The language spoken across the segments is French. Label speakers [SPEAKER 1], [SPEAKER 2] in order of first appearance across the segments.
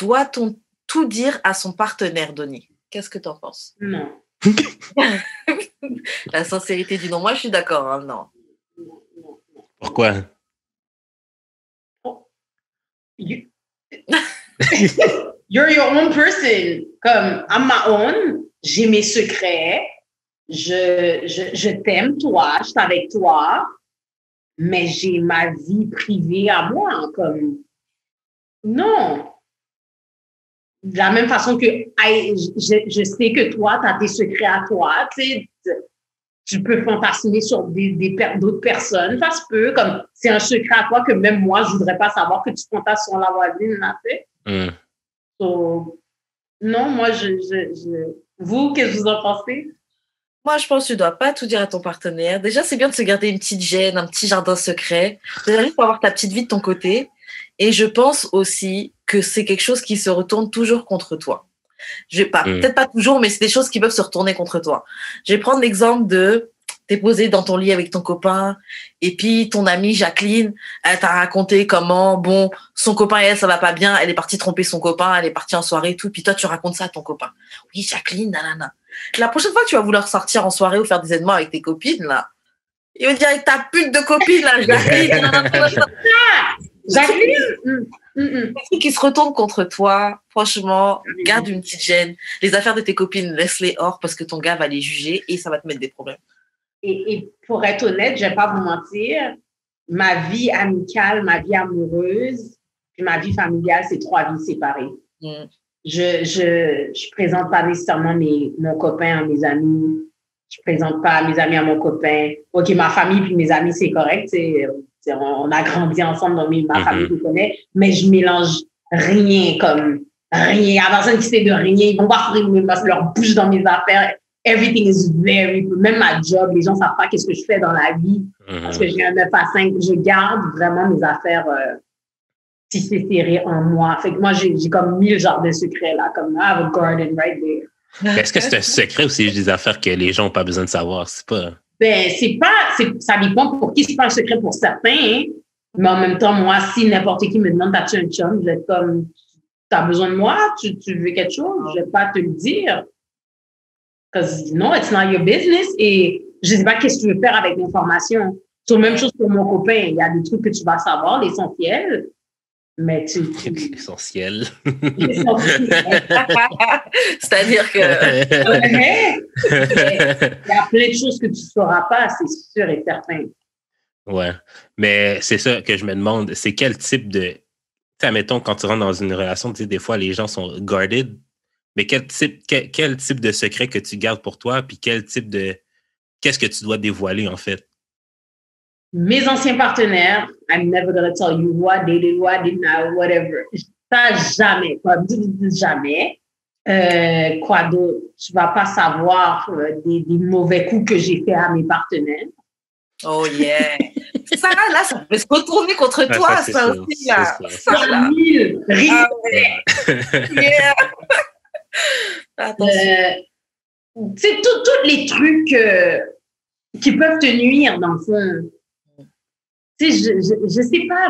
[SPEAKER 1] doit-on tout dire à son partenaire, Donnie? Qu'est-ce que tu en penses?
[SPEAKER 2] Non.
[SPEAKER 1] La sincérité du non. Moi, je suis d'accord, hein, non.
[SPEAKER 3] Pourquoi?
[SPEAKER 2] You're your own person. Comme, I'm my own. J'ai mes secrets. Je t'aime, toi. Je suis avec toi. Mais j'ai ma vie privée à moi. Comme, non. De la même façon que je sais que toi, tu as tes secrets à toi. Tu peux fantasmer sur d'autres personnes. Ça se peut. Comme, c'est un secret à toi que même moi, je voudrais pas savoir que tu fantasmes sur la voisine. Là, So, non, moi, vous, qu'est-ce que vous en pensez?
[SPEAKER 1] Moi, je pense que tu dois pas tout dire à ton partenaire. Déjà, c'est bien de se garder une petite gêne, un petit jardin secret. Déjà, juste pour avoir ta petite vie de ton côté. Et je pense aussi que c'est quelque chose qui se retourne toujours contre toi. Peut-être pas toujours, mais c'est des choses qui peuvent se retourner contre toi. Je vais prendre l'exemple de t'es posé dans ton lit avec ton copain et puis ton amie Jacqueline, elle t'a raconté comment, bon, son copain et elle, ça va pas bien, elle est partie tromper son copain, elle est partie en soirée et tout, puis toi, tu racontes ça à ton copain. Oui, Jacqueline, nanana. La prochaine fois que tu vas vouloir sortir en soirée ou faire des événements avec tes copines, là, il va dire avec ta pute de copine, là, Jacqueline, Jacqueline, les trucs qui se retournent contre toi, franchement, garde une petite gêne. Les affaires de tes copines, laisse-les hors parce que ton gars va les juger et ça va te mettre des problèmes.
[SPEAKER 2] Et pour être honnête, je vais pas vous mentir, ma vie amicale, ma vie amoureuse, puis ma vie familiale, c'est 3 vies séparées. Je présente pas nécessairement mon copain à mes amis. Je présente pas mes amis à mon copain. OK, ma famille puis mes amis, c'est correct. On a grandi ensemble, donc ma famille me connaît, mais je mélange rien comme rien. Il y a personne qui sait de rien. Ils vont pas mettre leur bouche dans mes affaires. Everything is même ma job, les gens savent pas qu'est-ce que je fais dans la vie. Parce que j'ai un 9 à 5. Je garde vraiment mes affaires tissées serrées en moi. Fait que moi, j'ai comme 1000 genres de secrets, là. Comme, I have a garden right there.
[SPEAKER 3] Est-ce que c'est un secret ou c'est juste des affaires que les gens n'ont pas besoin de savoir? C'est pas...
[SPEAKER 2] Ben, ça dépend pour qui, c'est pas un secret pour certains, hein. Mais en même temps, moi, si n'importe qui me demande, t'as-tu un chum? Je vais être comme, t'as besoin de moi? Tu veux quelque chose? Je vais pas te le dire. Because, no, it's not your business. Et je sais pas qu'est-ce que tu veux faire avec l'information. C'est la même chose pour mon copain. Il y a des trucs que tu vas savoir, l'essentiel. Mais
[SPEAKER 3] L'essentiel.
[SPEAKER 1] C'est-à-dire que...
[SPEAKER 2] Il y a plein de choses que tu ne sauras pas, c'est sûr et certain.
[SPEAKER 3] Ouais. Mais c'est ça que je me demande. C'est quel type de... Tu sais, admettons, quand tu rentres dans une relation, tu sais, des fois, les gens sont guarded. Mais quel type de secret que tu gardes pour toi, puis quel type de... Qu'est-ce que tu dois dévoiler, en fait?
[SPEAKER 2] Mes anciens partenaires, I'm never gonna tell you who I dated, who I did not, whatever. Ça, jamais. Jamais. Quoi d'autre? Tu vas pas savoir des mauvais coups que j'ai fait à mes partenaires.
[SPEAKER 1] Oh yeah! Ça, là, ça peut se retourner contre toi, ça aussi, là. Ça, là.
[SPEAKER 2] Yeah! Tu sais, tous les trucs qui peuvent te nuire, dans le fond. Tu sais, je sais pas.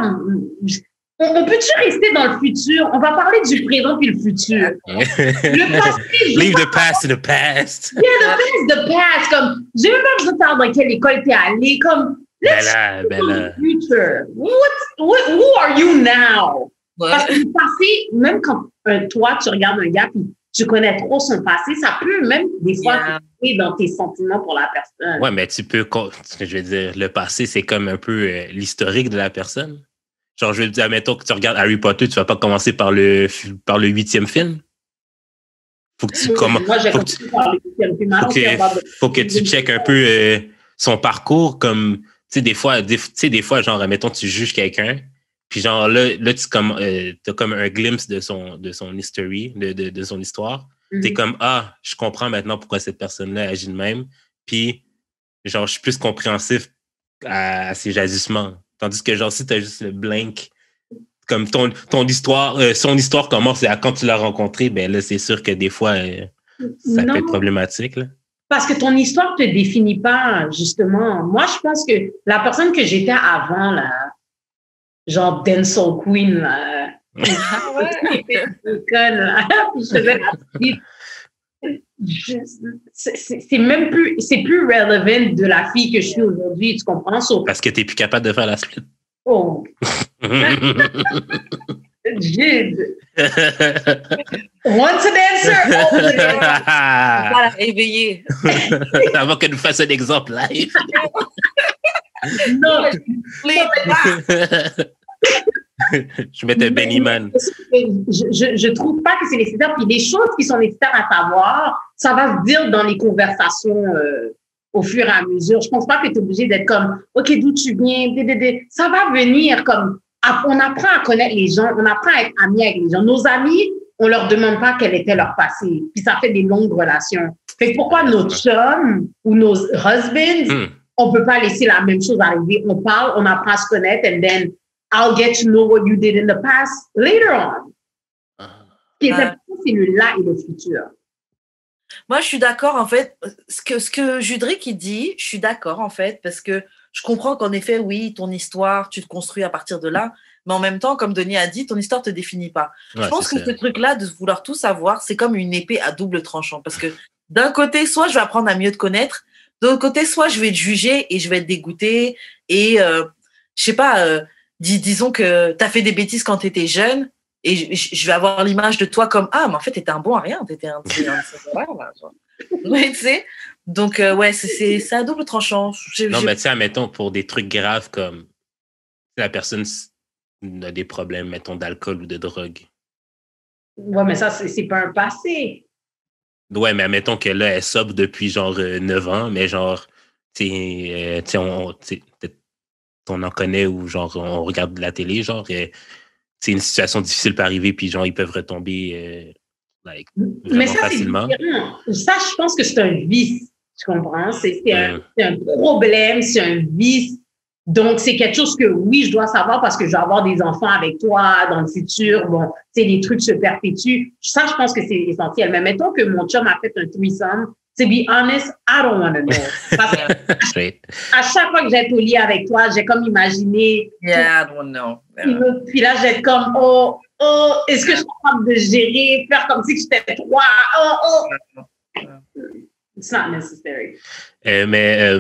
[SPEAKER 2] On peut-tu rester dans le futur? On va parler du présent puis le futur. Le passé.
[SPEAKER 3] Leave the past in the past.
[SPEAKER 2] Yeah, the past is the past. Comme, j'ai même pas besoin de savoir dans quelle école t'es allé. Comme, let's
[SPEAKER 3] Bella.
[SPEAKER 2] the future. Who are you now? Ouais. Parce que le passé, même quand toi, tu regardes un gars puis tu connais trop son passé, ça peut même des fois jouer dans tes sentiments pour la personne.
[SPEAKER 3] Ouais, mais tu peux, je veux dire, le passé, c'est comme un peu l'historique de la personne. Genre, je veux dire, admettons que tu regardes Harry Potter, tu vas pas commencer par le 8e film. Faut que tu faut que tu checkes un peu son parcours, comme, tu sais, des fois, genre, admettons, tu juges quelqu'un, puis genre, là t'as comme un glimpse de son history, de son histoire. T'es comme, je comprends maintenant pourquoi cette personne-là agit de même, puis, genre, je suis plus compréhensif à ses agissements. Tandis que, genre, si t'as juste le blank, comme ton histoire, son histoire commence à quand tu l'as rencontré, ben là, c'est sûr que des fois, ça peut être problématique, là.
[SPEAKER 2] Parce que ton histoire te définit pas, justement. Moi, je pense que la personne que j'étais avant, là, genre Denzel Queen, là,
[SPEAKER 1] Ah ouais.
[SPEAKER 2] Conne, là. Je faisais la petite. C'est même plus, c'est plus relevant de la fille que je suis aujourd'hui, tu comprends?
[SPEAKER 3] Parce que t'es plus capable de faire la split.
[SPEAKER 2] Oh, Jude. Once a dancer, always a dancer.
[SPEAKER 1] Pas la réveiller.
[SPEAKER 3] Avant qu'elle nous fasse un exemple live.
[SPEAKER 2] Non,
[SPEAKER 3] Je mettais Benny Man.
[SPEAKER 2] je trouve pas que c'est nécessaire. Puis les choses qui sont nécessaires à savoir, ça va se dire dans les conversations au fur et à mesure. Je pense pas que tu es obligé d'être comme, OK, d'où tu viens? Ça va venir comme, on apprend à connaître les gens, on apprend à être amis avec les gens. Nos amis, on leur demande pas quel était leur passé. Puis ça fait des longues relations. Fait que pourquoi nos chums ou nos husbands, on peut pas laisser la même chose arriver? On parle, on apprend à se connaître, and then I'll get to know what you did in the past later on. Ce qui est important, c'est le là et le futur.
[SPEAKER 1] Moi, je suis d'accord, en fait. Ce que Judric, il dit, je suis d'accord, en fait, parce que je comprends qu'en effet, oui, ton histoire, tu te construis à partir de là. Mais en même temps, comme Denis a dit, ton histoire ne te définit pas.
[SPEAKER 3] Ouais,
[SPEAKER 1] je pense que ce truc-là, de vouloir tout savoir, c'est comme une épée à double tranchant. Parce que d'un côté, soit je vais apprendre à mieux te connaître. De l'autre côté, soit je vais te juger et je vais te dégoûter. Et, je sais pas, disons que tu as fait des bêtises quand tu étais jeune. Et je vais avoir l'image de toi comme, ah, mais en fait, t'étais un bon à rien, t'étais un ouais, tu sais. Donc, ouais, c'est à double tranchant.
[SPEAKER 3] Non, mais tu sais, admettons, pour des trucs graves comme la personne a des problèmes, mettons, d'alcool ou de drogue.
[SPEAKER 2] Ouais, mais ça, c'est pas un passé.
[SPEAKER 3] Ouais, mais admettons que là, elle sobre depuis genre 9 ans, mais genre, tu sais, on en connaît ou genre, on regarde de la télé, genre, c'est une situation difficile peut arriver, puis genre, ils peuvent retomber
[SPEAKER 2] mais ça,
[SPEAKER 3] facilement.
[SPEAKER 2] C'est différent. Ça, je pense que c'est un vice, tu comprends? C'est un problème, c'est un vice. Donc, c'est quelque chose que, oui, je dois savoir parce que je vais avoir des enfants avec toi dans le futur. Bon, tu sais, les trucs se perpétuent. Ça, je pense que c'est essentiel. Mais mettons que mon chum a fait un threesome. To be honest, I don't want to know. Parce que à chaque fois que j'ai été au lit avec toi, j'ai comme imaginé.
[SPEAKER 1] Yeah, I don't know.
[SPEAKER 2] Puis là, j'ai comme, est-ce que je suis capable de gérer, faire comme si j'étais toi? It's not necessary.
[SPEAKER 3] Mais,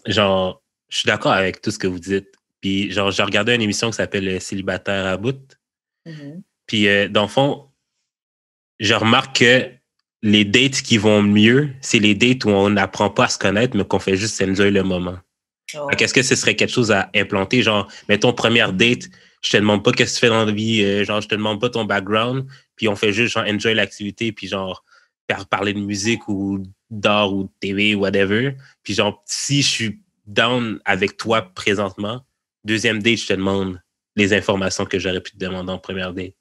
[SPEAKER 3] genre, je suis d'accord avec tout ce que vous dites. Puis, genre, j'ai regardé une émission qui s'appelle Célibataire à bout. Puis, dans le fond, je remarque que les dates qui vont mieux, c'est les dates où on n'apprend pas à se connaître, mais qu'on fait juste enjoy le moment. Est-ce que ce serait quelque chose à implanter? Genre, mettons, première date, je te demande pas qu'est-ce que tu fais dans la vie, genre, je te demande pas ton background, puis on fait juste, genre, enjoy l'activité, puis genre, parler de musique ou d'art ou de TV, whatever. Puis genre, si je suis down avec toi présentement, deuxième date, je te demande les informations que j'aurais pu te demander en première date.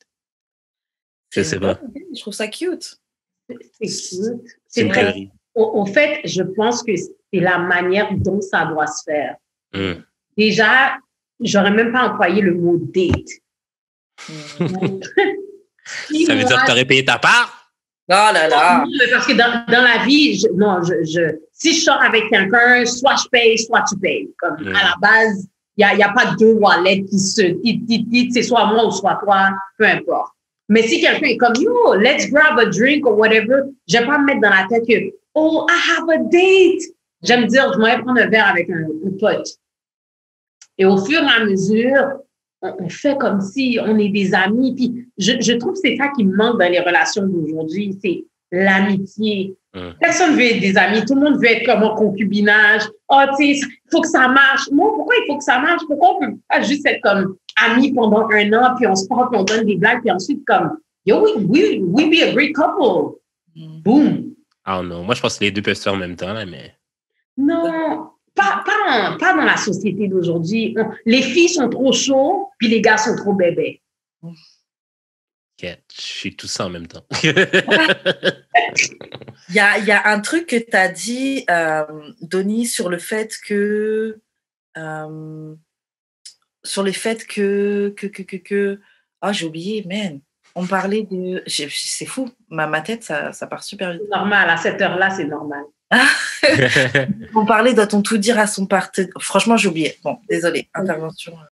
[SPEAKER 3] Je sais pas.
[SPEAKER 1] Je trouve ça cute.
[SPEAKER 2] C'est cute.
[SPEAKER 3] C'est une théorie.
[SPEAKER 2] Au fait, je pense que c'est la manière dont ça doit se faire. Déjà, j'aurais même pas employé le mot date.
[SPEAKER 3] Ça veut dire que tu aurais payé ta part?
[SPEAKER 1] Oh là là!
[SPEAKER 2] Parce que dans la vie, si je sors avec quelqu'un, soit je paye, soit tu payes. Comme à la base, il y a pas deux wallets qui c'est soit moi ou soit toi, peu importe. Mais si quelqu'un est comme, yo, let's grab a drink or whatever, je vais pas me mettre dans la tête que, oh, I have a date. J'aime dire, je vais prendre un verre avec un pote. Et au fur et à mesure, on fait comme si on est des amis. Puis je trouve que c'est ça qui me manque dans les relations d'aujourd'hui, c'est l'amitié. Personne veut être des amis. Tout le monde veut être comme en concubinage. Oh, tu sais, il faut que ça marche. Moi, pourquoi il faut que ça marche? Pourquoi on peut pas juste être comme amis pendant 1 an, puis on se parle, puis on donne des blagues, puis ensuite comme, yo, we be a great couple. Boom.
[SPEAKER 3] Ah non, moi je pense que les deux peuvent se faire en même temps, là, mais...
[SPEAKER 2] Non, pas dans la société d'aujourd'hui. Les filles sont trop chauds, puis les gars sont trop bébés.
[SPEAKER 3] Je suis tout ça en même temps.
[SPEAKER 1] Il y a un truc que tu as dit, Donnie, sur le fait que... Ah, j'ai oublié, man. On parlait de... C'est fou. Ma tête, ça part super vite.
[SPEAKER 2] C'est normal. À cette heure-là, c'est normal.
[SPEAKER 1] On parlait, doit-on tout dire à son partenaire? Franchement, j'ai oublié. Bon, désolé. Intervention.